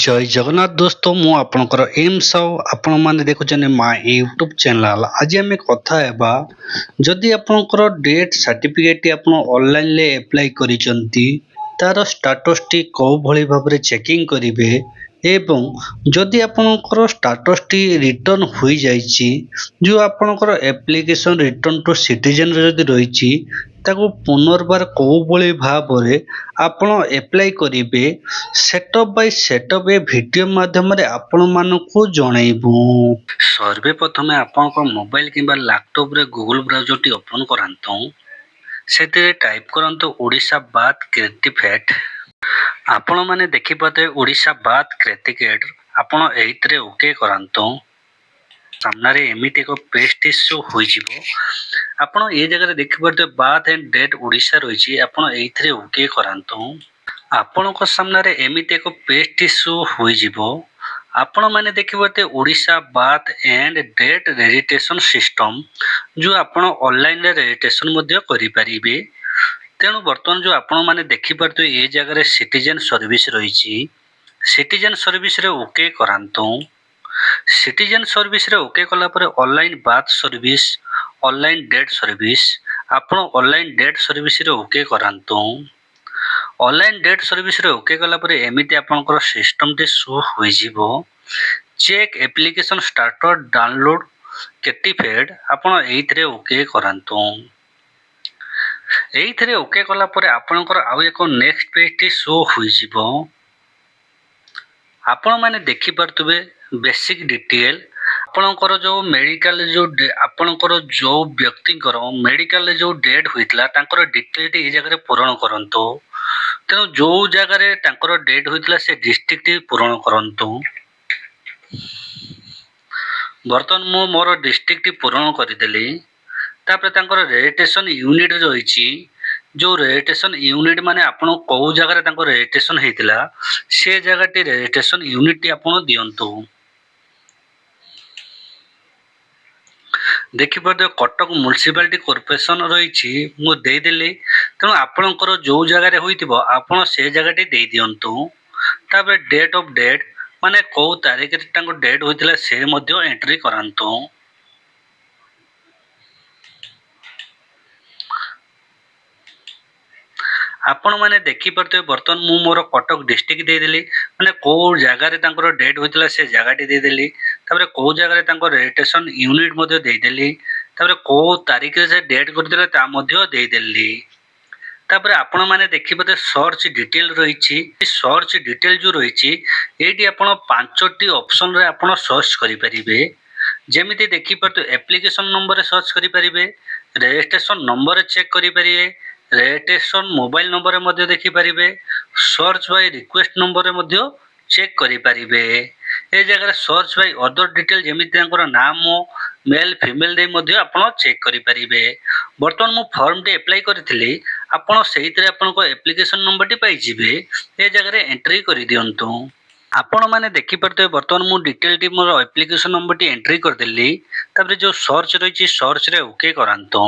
जय जगन्नाथ दोस्तों मु आपनकर एम साउ आपण माने देखुछन मा यूट्यूब चैनल आज आम कथा हेबा जदि आपनकर डेथ सर्टिफिकेट आपण ऑनलाइन ले अप्लाई करिसंती तार स्टेटस टी को भली भाबरे चेकिंग करिवे एवं जदि आपनकर स्टेटस टी रिटर्न होई जाईची जो आपनकर एप्लीकेशन रिटर्न टू सिटीजन रे जदि रहिची ताको पुनर्बार को भली भाबरे आपण अप्लाई करिवे सेटअप बाय सेटअप ए वीडियो माध्यम रे आपण मानकु जणाइबु। सर्वप्रथम आपण मोबाइल किंबा लैपटॉप रे गूगल ब्राउजर टी ओपन करंतु सेते टाइप करंतु ओडिशा बात क्रिएटिवेट आपण माने देखि पाते ओडिशा बात क्रिएटिवेट आपण एइतरे ओके करंतु सामने एमिति एक पेज शो होई जिवो आपण ए जगह रे देखि पाते बात एंड डेट ओडिशा रहिछि आपण एइथरे ओके करंतु आपण को सामने रे एमिति एक पेज शो होई जिवो आपण माने देखि पाते ओडिशा बात एंड डेट रजिस्ट्रेशन सिस्टम जो आपण ऑनलाइन रे रजिस्ट्रेशन मध्ये करि परिबे तेणु वर्तमान जो आपण माने देखि पाते ए जगह रे सिटीजन सर्विस रहिछि सिटीजन सर्विस रे ओके करंतु सिटीजन सर्विस रे ओके कला पर ऑनलाइन बात सर्विस ऑनलाइन डेट सर्विस आपण ऑनलाइन डेट सर्विस रे ओके करंतु ऑनलाइन डेट सर्विस रे ओके कला पर एमिति आपनकर सिस्टम टे शो होई जिवो चेक एप्लीकेशन स्टार्टर डाउनलोड सर्टिफिकेट आपण एइथरे ओके करंतु एइथरे ओके कला पर आपनकर आउ एक नेक्स्ट पेज टे शो होई जिवो आपण माने देखि परतबे बेसिक डिटेल आपनकर जो मेडिकल जो आपनकर जो व्यक्ति मेडिकल जो डेट होइतला तांकर डिटेल टी ए जगह रे पूर्ण करंतु तेणु जो जगह रे तांकर डेट होइतला से डिस्ट्रिक्ट टी पूर्ण करंतु बर्तन मु मोर डिस्ट्रिक्ट टी पूर्ण करि देली तापर तांकर रजिस्ट्रेशन यूनिट रहिछि जो रजिस्ट्रेशन यूनिट माने आपण को जगह रे तांकर रजिस्ट्रेशन हेतिला से जगह टी रजिस्ट्रेशन यूनिट टी आपण दियंतु देखि परदे कटक म्युनिसिपालिटी कॉर्पोरेशन रहिछि मु देइ देली तेणु आपणकर जो जगह रे होइतिबो आपण से जगह टी देइ दियंतु तापर डेट ऑफ डेट माने को तारीख रे तांको डेट होइतिला से मध्ये एंट्री करंतु आपण माने देखि परते बर्तन मु मोर कटक डिस्ट्रिक्ट दे देली माने को जगह रे तांकर डेट होइतिला से जगह टी दे देली तापर को जगह रे तांकर रजिस्ट्रेशन यूनिट मध्ये दे देली तापर को तारीख रे से डेट करदिला ता मध्ये दे देली तापर आपण माने देखि परते सर्च डिटेल रहिछि सर्च डिटेल जो रहिछि एटी आपण पांचटी ऑप्शन रे आपण सर्च करि परिबे जेमिति देखि परते एप्लीकेशन नंबर रे सर्च करि परिबे रजिस्ट्रेशन नंबर रे चेक करि परिबे रजिस्ट्रेशन मोबाइल नंबर मध्ये देखि परिबे सर्च बाय रिक्वेस्ट नंबर मध्ये चेक करि परिबे ए जगह सर्च बाय अदर डिटेल जेमिति तांकर नाम मेल फीमेल दे मध्ये आपण चेक करि परिबे वर्तमान मु फॉर्म टे अप्लाई करथिली आपण सेहितरे आपण को एप्लीकेशन नंबर टी पाइ जिबे ए जगह रे एंट्री करि दियंतु आपण माने देखि परते वर्तमान मु detail T more application number टी एंट्री कर देली तबरे जो सर्च रहिछि सर्च रे ओके करंतु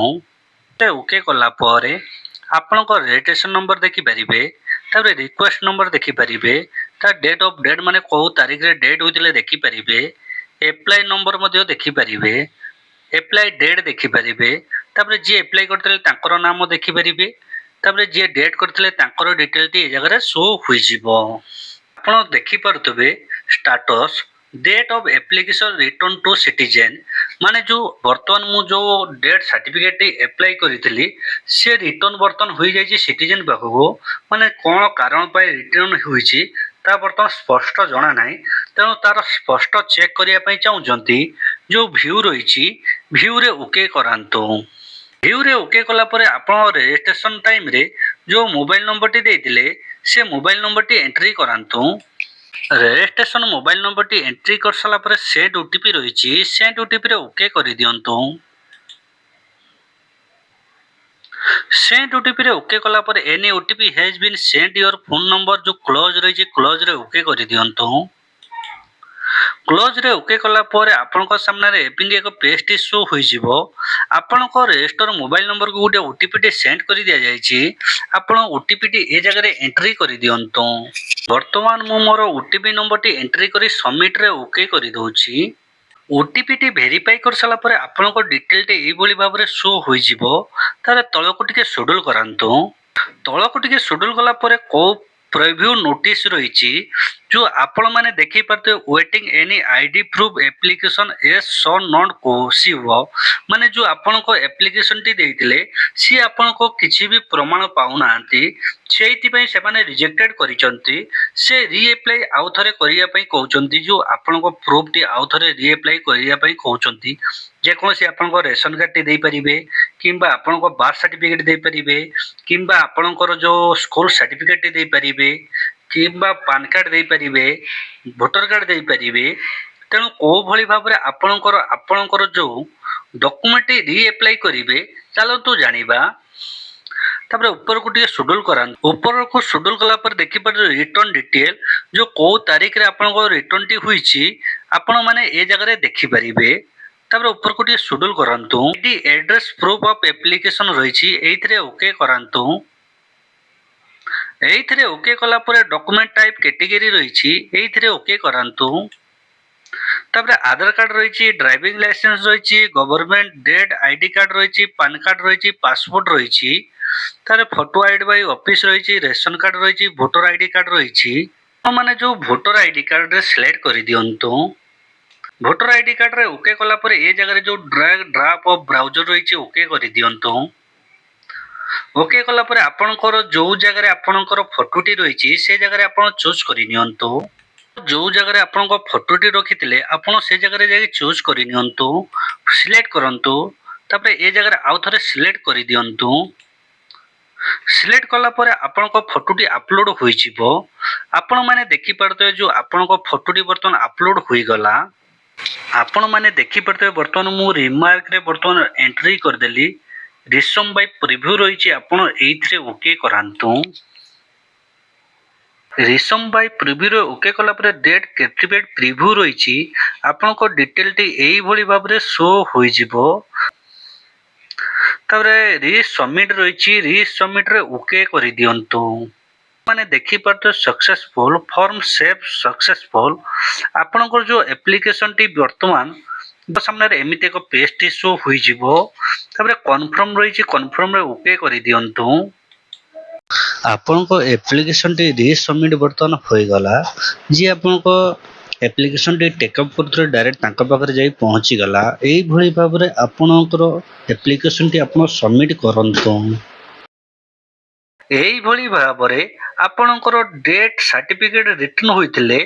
ते ओके कला परे आपण को रजिस्ट्रेशन नंबर देखि परिबे तबरे रिक्वेस्ट नंबर देखि परिबे ता डेट ऑफ डेट माने को तारीख रे डेट होइतिले देखि परिबे अप्लाई नंबर मध्ये देखि परिबे अप्लाई डेट देखि परिबे तबरे जे अप्लाई करथिले तांकर नाम देखि परिबे तबरे जे डेट करथिले तांकर डिटेल टी ए जगह रे शो होई जिवो आपण देखि परतबे status date of application return to citizen माने जो वर्तमान मु जो डेथ सर्टिफिकेट अप्लाई करितली से रिटर्न वर्तन होई जाई सिटीजन बाखो माने कोन कारण पय रिटर्न होईची ता वर्तन स्पष्ट जणा नाही तेणु तार स्पष्ट चेक करिया पय चाहउजंती जो व्यू रहिची व्यू रे ओके करंतु व्यू रे ओके कला परे आपण रजिस्ट्रेशन टाइम रे जो मोबाइल नंबर टी देइतिले से मोबाइल नंबर टी एंट्री करंतु रजिस्ट्रेशन मोबाइल नंबर टी एंट्री कर सला पर सेंड ओटीपी रहिछि सेंड ओटीपी रे ओके करि दियंतु सेंड ओटीपी रे ओके कला पर any OTP has been send your phone number जो क्लोज रहिछि क्लोज रे ओके करि दियंतु କ୍ଲୋଜ୍ରେ ଓକେ କଲା ପରେ ଆପଣଙ୍କ ସାମ୍ନାରେ ଏମିତି ଏକ ପେଜ୍ଟି ଶୋ ହୋଇଯିବ। ଆପଣଙ୍କ ରେଜିଷ୍ଟର ମୋବାଇଲ ନମ୍ବରକୁ ଗୋଟେ ଓଟିପିଟି ସେଣ୍ଡ କରି ଦିଆଯାଇଛି। ଆପଣ ଓଟିପିଟି ଏ ଜାଗାରେ ଏଣ୍ଟ୍ରି କରିଦିଅନ୍ତୁ। ବର୍ତ୍ତମାନ ମୁଁ ମୋର ଓଟିପି ନମ୍ବରଟି ଏଣ୍ଟ୍ରି କରି ସବମିଟ୍ରେ ଓକେ କରିଦେଉଛି। ଓଟିପିଟି ଭେରିଫାଇ କରିସାରିଲା ପରେ ଆପଣଙ୍କ ଡିଟେଲଟି ଏଇଭଳି ଭାବରେ ଶୋ ହୋଇଯିବ। ତାର ତଳକୁ ଟିକେ ସୁଡୁଲ କରାନ୍ତୁ। ତଳକୁ ଟିକେ ସୁଡୁଲ କଲା ପରେ କୋଉ ପ୍ରିଭ୍ୟୁ ନୋଟିସ୍ ରହିଛି ଯୋଉ ଆପଣମାନେ ଦେଖିପାରୁଥିବେ waiting any ID proof application as so not କୋସିବ ମାନେ ଯୋଉ ଆପଣଙ୍କ ଆପ୍ଲିକେସନଟି ଦେଇଥିଲେ ସିଏ ଆପଣଙ୍କ କିଛି ବି ପ୍ରମାଣ ପାଉନାହାନ୍ତି। ସେଇଥିପାଇଁ ସେମାନେ ରିଜେକ୍ଟେଡ୍ କରିଛନ୍ତି। ସେ ରିଆପ୍ଲାଇ ଆଉ ଥରେ କରିବା ପାଇଁ କହୁଛନ୍ତି। ଯୋଉ ଆପଣଙ୍କ ପ୍ରୁଫ୍ଟି ଆଉ ଥରେ ରିଆପ୍ଲାଇ କରିବା ପାଇଁ କହୁଛନ୍ତି। ଯେକୌଣସି ଆପଣଙ୍କ ରେସନ କାର୍ଡଟି ଦେଇପାରିବେ କିମ୍ବା ଆପଣଙ୍କ ବାର୍ଥ ସାର୍ଟିଫିକେଟ ଦେଇପାରିବେ କିମ୍ବା ଆପଣଙ୍କର ଯୋଉ ସ୍କୁଲ ସାର୍ଟିଫିକେଟଟି ଦେଇପାରିବେ କିମ୍ବା ପାନ କାର୍ଡ ଦେଇପାରିବେ ଭୋଟର କାର୍ଡ ଦେଇପାରିବେ। ତେଣୁ କୋଉ ଭଳି ଭାବରେ ଆପଣଙ୍କର ଯୋଉ ଡକୁମେଣ୍ଟଟି ରିଆପ୍ଲାଇ କରିବେ ଚାଲନ୍ତୁ ଜାଣିବା। ତାପରେ ଉପରକୁ ଟିକେ ସୁଡୁଲ କରାନ୍ତୁ। ଉପରକୁ ସୁଡୁଲ କଲା ପରେ ଦେଖିପାରିବେ ରିଟର୍ନ ଡିଟେଲ ଯୋଉ କୋଉ ତାରିଖରେ ଆପଣଙ୍କ ରିଟର୍ନଟି ହୋଇଛି ଆପଣ ମାନେ ଏ ଜାଗାରେ ଦେଖିପାରିବେ। ତାପରେ ଉପରକୁ ଟିକେ ସୁଡୁଲ କରାନ୍ତୁ। ଏଠି ଆଡ୍ରେସ ପ୍ରୁଫ ଅଫ ଆପ୍ଲିକେସନ ରହିଛି ଏଇଥିରେ ଓକେ କରାନ୍ତୁ। ଏଇଥିରେ ଓକେ କଲା ପରେ ଡକୁମେଣ୍ଟ ଟାଇପ କ୍ୟାଟେଗୋରୀ ରହିଛି ଏଇଥିରେ ଓକେ କରାନ୍ତୁ। ତାପରେ ଆଧାର କାର୍ଡ ରହିଛି ଡ୍ରାଇଭିଂ ଲାଇସେନ୍ସ ରହିଛି ଗଭର୍ନମେଣ୍ଟ ଡେଟ୍ ଆଇଡି କାର୍ଡ ରହିଛି ପାନ କାର୍ଡ ରହିଛି ପାସପୋର୍ଟ ରହିଛି। ତାପରେ ଫଟୋ ଆଇଡି ବାଇ ଅଫିସ ରହିଛି ରେସନ କାର୍ଡ ରହିଛି ଭୋଟର ଆଇଡି କାର୍ଡ ରହିଛି। ମାନେ ଯୋଉ ଭୋଟର ଆଇଡି କାର୍ଡରେ ସିଲେକ୍ଟ କରିଦିଅନ୍ତୁ। ଭୋଟର ଆଇଡି କାର୍ଡରେ ଓକେ କଲା ପରେ ଏ ଜାଗାରେ ଯୋଉ ଡ୍ରାଗ ଡ୍ରପ ଅଫ ବ୍ରାଉଜର ରହିଛି ଓକେ କରିଦିଅନ୍ତୁ। ଓକେ କଲା ପରେ ଆପଣଙ୍କର ଯୋଉ ଜାଗାରେ ଆପଣଙ୍କର ଫଟୋଟି ରହିଛି ସେ ଜାଗାରେ ଆପଣ ଚୁଜ କରିନିଅନ୍ତୁ। ଯୋଉ ଜାଗାରେ ଆପଣଙ୍କ ଫଟୋଟି ରଖିଥିଲେ ଆପଣ ସେ ଜାଗାରେ ଯାଇକି ଚୁଜ କରିନିଅନ୍ତୁ। ସିଲେକ୍ଟ କରନ୍ତୁ। ତାପରେ ଏ ଜାଗାରେ ଆଉ ଥରେ ସିଲେକ୍ଟ କରିଦିଅନ୍ତୁ। ସିଲେକ୍ଟ କଲା ପରେ ଆପଣଙ୍କ ଫଟୋଟି ଆପଲୋଡ ହୋଇଯିବ। ଆପଣମାନେ ଦେଖିପାରୁଥିବେ ଯୋଉ ଆପଣଙ୍କ ଫଟୋଟି ବର୍ତ୍ତମାନ ଆପଲୋଡ ହୋଇଗଲା। ଆପଣମାନେ ଦେଖିପାରୁଥିବେ ବର୍ତ୍ତମାନ ମୁଁ ରିମାର୍କରେ ବର୍ତ୍ତମାନ ଏଣ୍ଟ୍ରି କରିଦେଲି। ରିସମ୍ ବାଇ ପ୍ରିଭ୍ୟୁ ରହିଛି ଆପଣ ଏଇଥିରେ ଓକେ କରାନ୍ତୁ। ରିସମ୍ ବାଇ ପ୍ରିଭ୍ୟୁରେ ଓକେ କଲା ପରେ ଡେଟ୍ କ୍ୟାପ୍ଟିଭେଟ୍ ପ୍ରିଭ୍ୟୁ ରହିଛି ଆପଣଙ୍କ ଡିଟେଲଟି ଏଇଭଳି ଭାବରେ ଶୋ ହୋଇଯିବ। ତାପରେ ରିସବମିଟ ରହିଛି ରିସବମିଟରେ ଓକେ କରିଦିଅନ୍ତୁ। ମାନେ ଦେଖିପାରୁଥିବେ ସକ୍ସେସଫୁଲ ଫର୍ମ ସେଭ୍ ସକ୍ସେସଫୁଲ। ଆପଣଙ୍କର ଯୋଉ ଆପ୍ଲିକେସନଟି ବର୍ତ୍ତମାନ ସାମ୍ନାରେ ଏମିତି ଏକ ପେଜଟି ଶୋ ହୋଇଯିବ। ତାପରେ କନଫର୍ମ ରହିଛି କନଫର୍ମରେ ଓକେ କରିଦିଅନ୍ତୁ। ଆପଣଙ୍କ ଆପ୍ଲିକେସନଟି ରିସବମିଟ ବର୍ତ୍ତମାନ ହୋଇଗଲା। ଯିଏ ଆପଣଙ୍କ ଆପ୍ଲିକେସନଟି ଟେକଅପ୍ କରୁଥିଲେ ଡାଇରେକ୍ଟ ତାଙ୍କ ପାଖରେ ଯାଇ ପହଞ୍ଚିଗଲା। ଏଇଭଳି ଭାବରେ ଆପଣଙ୍କର ଆପ୍ଲିକେସନଟି ଆପଣ ସବମିଟ କରନ୍ତୁ। ଏଇଭଳି ଭାବରେ ଆପଣଙ୍କର ଡେଟ୍ ସାର୍ଟିଫିକେଟ ରିଟର୍ନ ହୋଇଥିଲେ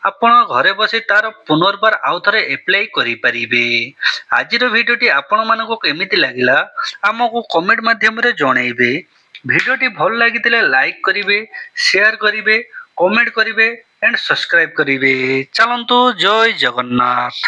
ଆପଣ ଘରେ ବସି ତାର ପୁନର୍ବାର ଆଉ ଥରେ ଆପ୍ଲାଇ କରିପାରିବେ। ଆଜିର ଭିଡ଼ିଓଟି ଆପଣମାନଙ୍କୁ କେମିତି ଲାଗିଲା ଆମକୁ କମେଣ୍ଟ ମାଧ୍ୟମରେ ଜଣେଇବେ। ଭିଡ଼ିଓଟି ଭଲ ଲାଗିଥିଲେ ଲାଇକ୍ କରିବେ ସେୟାର କରିବେ କମେଣ୍ଟ କରିବେ ଏଣ୍ଡ ସବସ୍କ୍ରାଇବ କରିବେ। ଚାଲନ୍ତୁ ଜୟ ଜଗନ୍ନାଥ।